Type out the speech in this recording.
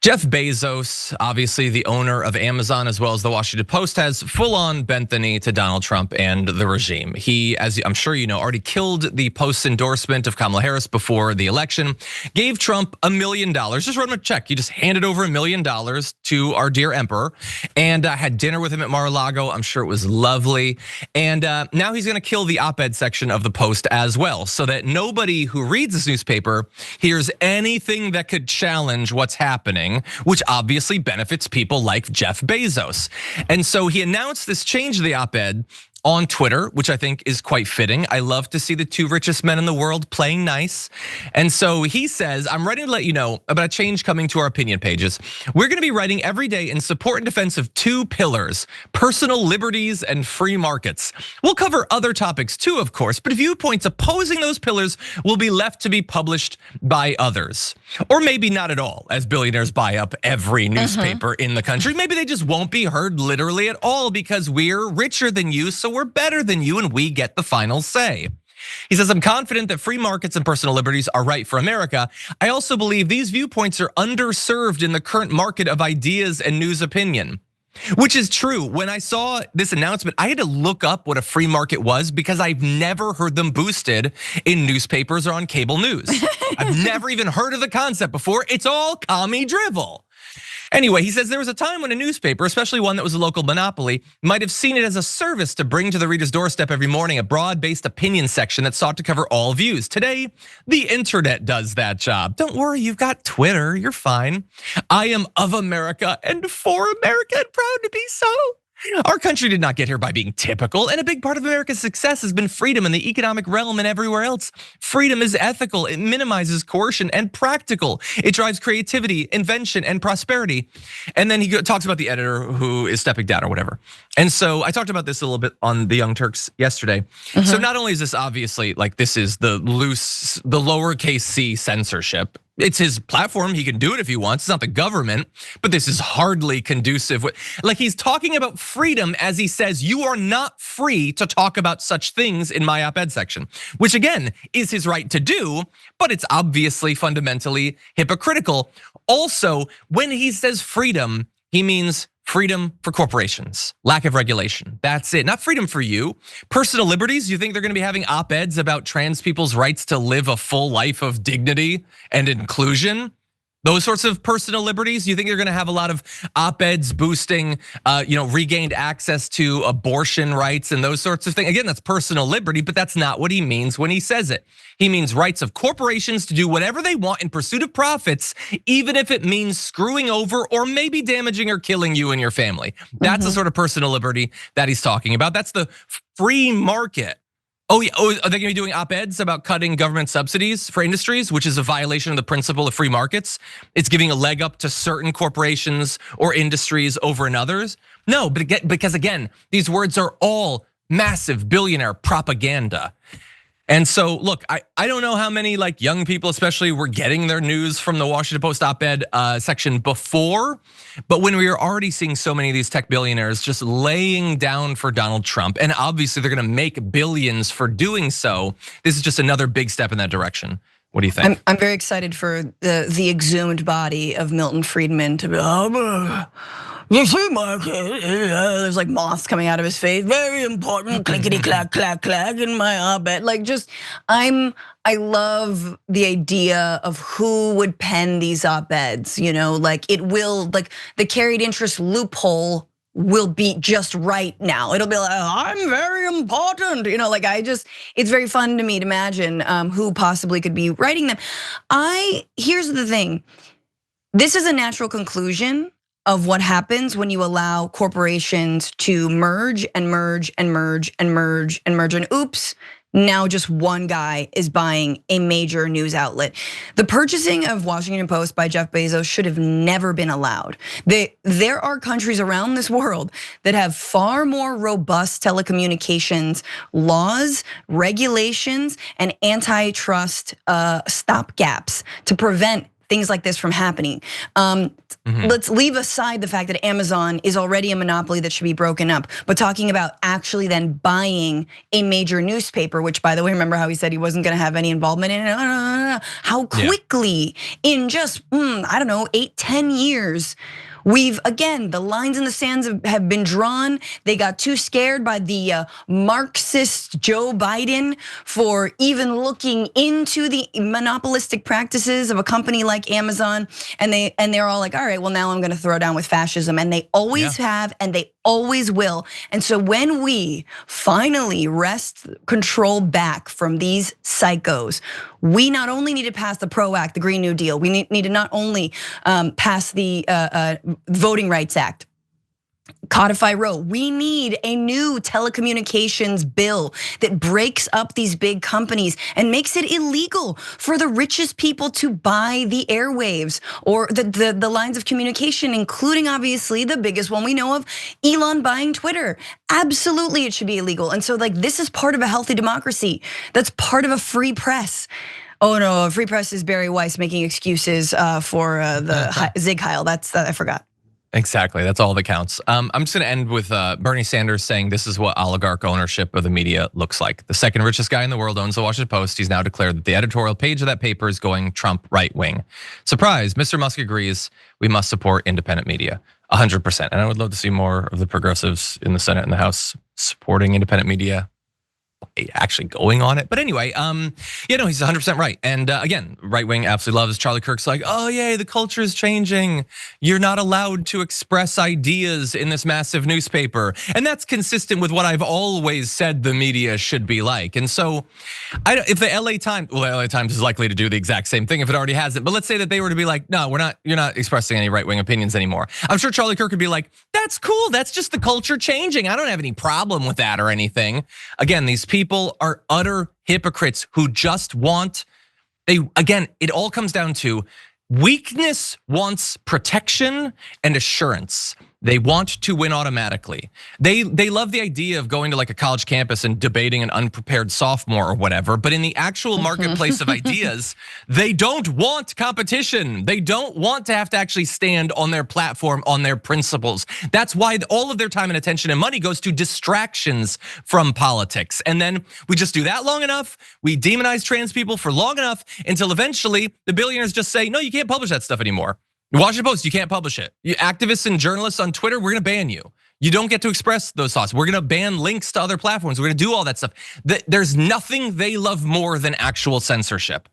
Jeff Bezos, obviously the owner of Amazon as well as the Washington Post, has full on bent the knee to Donald Trump and the regime. He, as I'm sure you know, already killed the Post's endorsement of Kamala Harris before the election, gave Trump $1 million, just wrote him a check. He just handed over $1 million to our dear emperor and had dinner with him at Mar-a-Lago. I'm sure it was lovely. And now he's gonna kill the op-ed section of the Post as well, so that nobody who reads this newspaper hears anything that could challenge what's happening, which obviously benefits people like Jeff Bezos. And so he announced this change to the op-ed on Twitter, which I think is quite fitting. I love to see the two richest men in the world playing nice. And so he says, I'm ready to let you know about a change coming to our opinion pages. We're gonna be writing every day in support and defense of two pillars: personal liberties and free markets. We'll cover other topics too, of course, but viewpoints opposing those pillars will be left to be published by others. Or maybe not at all, as billionaires buy up every newspaper in the country. Maybe they just won't be heard literally at all because we're richer than you, so we're better than you and we get the final say. He says, I'm confident that free markets and personal liberties are right for America. I also believe these viewpoints are underserved in the current market of ideas and news opinion. Which is true. When I saw this announcement, I had to look up what a free market was because I've never heard them boosted in newspapers or on cable news. I've never even heard of the concept before. It's all commie drivel. Anyway, he says there was a time when a newspaper, especially one that was a local monopoly, might have seen it as a service to bring to the reader's doorstep every morning a broad-based opinion section that sought to cover all views. Today, the internet does that job. Don't worry, you've got Twitter, you're fine. I am of America and for America and proud to be so. Our country did not get here by being typical, and a big part of America's success has been freedom in the economic realm and everywhere else. Freedom is ethical, it minimizes coercion, and practical. It drives creativity, invention, and prosperity. And then he talks about the editor who is stepping down or whatever. And so I talked about this a little bit on the Young Turks yesterday. So not only is this obviously like this is the lowercase c censorship. It's his platform, he can do it if he wants, it's not the government, but this is hardly conducive. Like he's talking about freedom as he says, you are not free to talk about such things in my op-ed section, which again, is his right to do, but it's obviously fundamentally hypocritical. Also, when he says freedom, he means freedom for corporations, lack of regulation. That's it, not freedom for you. Personal liberties, you think they're gonna be having op-eds about trans people's rights to live a full life of dignity and inclusion? Those sorts of personal liberties, you think you're gonna have a lot of op-eds boosting regained access to abortion rights and those sorts of things? Again, that's personal liberty, but that's not what he means when he says it. He means rights of corporations to do whatever they want in pursuit of profits, even if it means screwing over or maybe damaging or killing you and your family. That's the sort of personal liberty that he's talking about. That's the free market. Oh, yeah. Are they gonna be doing op-eds about cutting government subsidies for industries, which is a violation of the principle of free markets? It's giving a leg up to certain corporations or industries over others? No, because again, these words are all massive billionaire propaganda. And so look, I don't know how many like young people especially were getting their news from the Washington Post op-ed section before, but when we were already seeing so many of these tech billionaires just laying down for Donald Trump, and obviously they're gonna make billions for doing so, this is just another big step in that direction. What do you think? I'm very excited for the exhumed body of Milton Friedman to be, the free market, there's like moths coming out of his face. Very important, clickety clack, clack, clack in my op-ed. Like I love the idea of who would pen these op-eds, like it will, like the carried interest loophole will be just right now. It'll be like, I'm very important, it's very fun to me to imagine who possibly could be writing them. Here's the thing, this is a natural conclusion of what happens when you allow corporations to merge and merge and merge and merge and merge. And oops, now just one guy is buying a major news outlet. The purchasing of Washington Post by Jeff Bezos should have never been allowed. There are countries around this world that have far more robust telecommunications laws, regulations, and antitrust stopgaps to prevent things like this from happening. Let's leave aside the fact that Amazon is already a monopoly that should be broken up, but talking about actually then buying a major newspaper, which, by the way, remember how he said he wasn't gonna have any involvement in it? How quickly in just, I don't know, 8-10 years, again, the lines in the sands have been drawn. They got too scared by the Marxist Joe Biden for even looking into the monopolistic practices of a company like Amazon. And they're all like, all right, well, now I'm gonna throw down with fascism. And they always have, and they always will. And so when we finally wrest control back from these psychos, we not only need to pass the PRO Act, the Green New Deal, we need to not only pass the Voting Rights Act, codify Roe. We need a new telecommunications bill that breaks up these big companies and makes it illegal for the richest people to buy the airwaves or the lines of communication, including obviously the biggest one we know of, Elon buying Twitter. Absolutely, it should be illegal. And so like this is part of a healthy democracy. That's part of a free press. Oh no, a free press is Barry Weiss making excuses for the Zig Heil. I forgot. Exactly, that's all that counts. I'm just gonna end with Bernie Sanders saying this is what oligarch ownership of the media looks like. The second richest guy in the world owns the Washington Post. He's now declared that the editorial page of that paper is going Trump right wing. Surprise, Mr. Musk agrees we must support independent media, 100%. And I would love to see more of the progressives in the Senate and the House supporting independent media, actually going on it. But anyway, he's 100% right. And again, right wing absolutely loves Charlie Kirk's like, oh yay, the culture is changing. You're not allowed to express ideas in this massive newspaper. And that's consistent with what I've always said the media should be like. And so if the LA Times is likely to do the exact same thing if it already hasn't. But let's say that they were to be like, no, you're not expressing any right wing opinions anymore. I'm sure Charlie Kirk would be like, that's cool. That's just the culture changing. I don't have any problem with that or anything. Again, these people are utter hypocrites who just want, it all comes down to weakness wants protection and assurance. They want to win automatically. They love the idea of going to like a college campus and debating an unprepared sophomore or whatever, but in the actual marketplace of ideas, they don't want competition. They don't want to have to actually stand on their platform, on their principles. That's why all of their time and attention and money goes to distractions from politics. And then we just do that long enough, we demonize trans people for long enough until eventually the billionaires just say, no, you can't publish that stuff anymore. Washington Post, you can't publish it. You activists and journalists on Twitter, we're gonna ban you. You don't get to express those thoughts. We're gonna ban links to other platforms. We're gonna do all that stuff. There's nothing they love more than actual censorship.